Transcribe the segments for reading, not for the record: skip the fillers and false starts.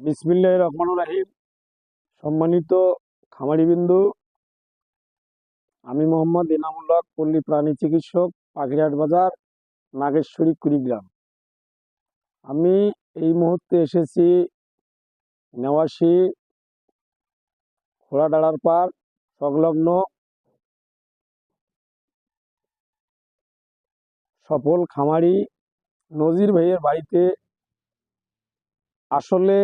বিসমিল্লাহির রহমানির রহিম। সম্মানিত খামারিবৃন্দু, আমি মোহাম্মদ এনামুল্লাহ, পল্লী প্রাণী চিকিৎসক, পাখিরহাট বাজার, নাগেশ্বরী, কুড়িগ্রাম। আমি এই মুহূর্তে এসেছি নেওয়াশী ঘোড়াডাড়ার পার সংলগ্ন সফল খামারি নজির ভাইয়ের বাড়িতে। আসলে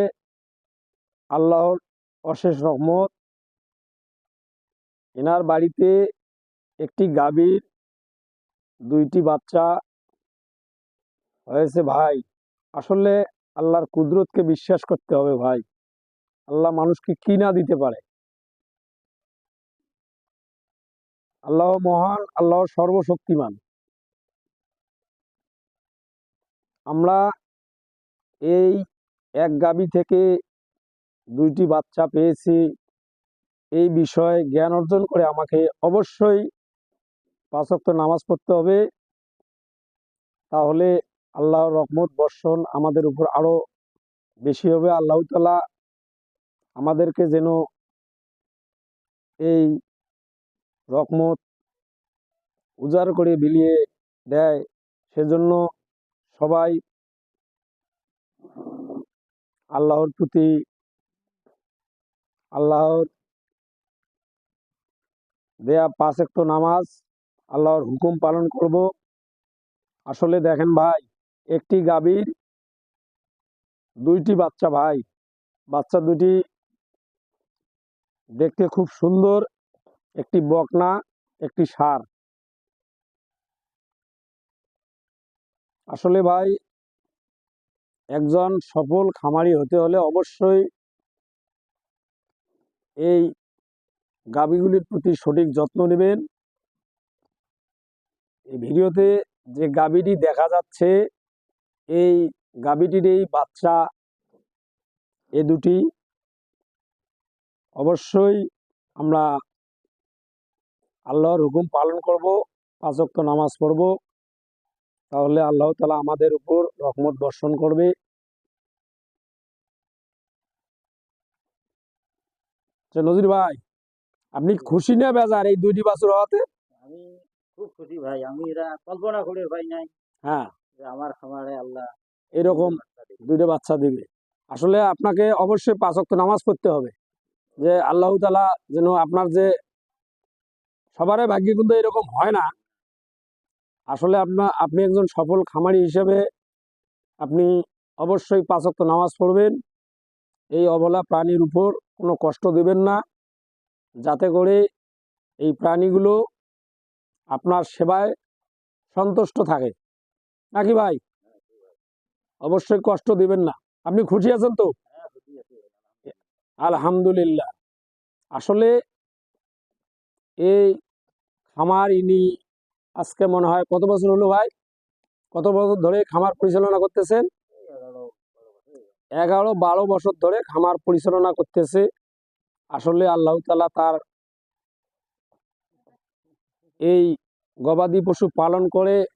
আল্লাহর অশেষ রহমত, এনার বাড়িতে একটি গাভীর 2টি বাচ্চা হয়েছে ভাই। আসলে আল্লাহর কুদরতকে বিশ্বাস করতে হবে ভাই। আল্লাহ মানুষকে কি না দিতে পারে। আল্লাহ মহান, আল্লাহ সর্বশক্তিমান। আমরা এই এক গাভী থেকে 2টি বাচ্চা পেয়েছি, এই বিষয়ে জ্ঞান অর্জন করে আমাকে অবশ্যই 5 ওয়াক্ত নামাজ পড়তে হবে। তাহলে আল্লাহর রহমত বর্ষণ আমাদের উপর আরো বেশি হবে। আল্লাহ তাআলা আমাদেরকে যেন এই রহমত উজাড় করে বিলিয়ে দেয়, সেজন্য সবাই আল্লাহর প্রতি, আল্লাহর দেয়া 5 ওয়াক্ত নামাজ, আল্লাহর হুকুম পালন করব। আসলে দেখেন ভাই, একটি গাভীর 2টি বাচ্চা ভাই। বাচ্চা 2টি দেখতে খুব সুন্দর, একটি বকনা, একটি ষাঁড়। আসলে ভাই, একজন সফল খামারি হতে হলে অবশ্যই এই গাভীগুলির প্রতি সঠিক যত্ন নেবেন। এই ভিডিওতে যে গাভীটি দেখা যাচ্ছে, এই গাভীটির এই বাচ্চা এ 2টি। অবশ্যই আমরা আল্লাহর হুকুম পালন করব, 5 ওয়াক্ত নামাজ পড়ব, তাহলে আল্লাহ তাআলা আমাদের উপর রহমত বর্ষণ করবে। নজির ভাই, আপনি খুশি না বেজার এই 2টি বাছুর হওয়াতে? আমি খুব খুশি ভাই। আমি এরা কল্পনা করে ভাই নাই হ্যাঁ, যে আমার খামারে আল্লাহ এরকম 2টা বাচ্চা দিবে। আসলে আপনাকে অবশ্যই 5 ওয়াক্ত নামাজ পড়তে হবে, যে আল্লাহ তাআলা যেন আপনার, যে সবারই ভাগ্যে কিন্তু এরকম হয় না। আসলে আপনি একজন সফল খামারি হিসেবে আপনি অবশ্যই 5 ওয়াক্ত নামাজ পড়বেন। এই অবলা প্রাণীর উপর কোনো কষ্ট দেবেন না, যাতে করে এই প্রাণীগুলো আপনার সেবায় সন্তুষ্ট থাকে, নাকি ভাই? অবশ্যই কষ্ট দিবেন না। আপনি খুশি আছেন তো? আলহামদুলিল্লাহ। আসলে এই খামার ইনি আজকে মনে হয় কত বছর হলো ভাই? কত বছর ধরে খামার পরিচালনা করতেছেন? 11-12 বছর ধরে খামার পরিচালনা করতেছে। আসলে আল্লাহ তাআলা তার এই গবাদি পশু পালন করে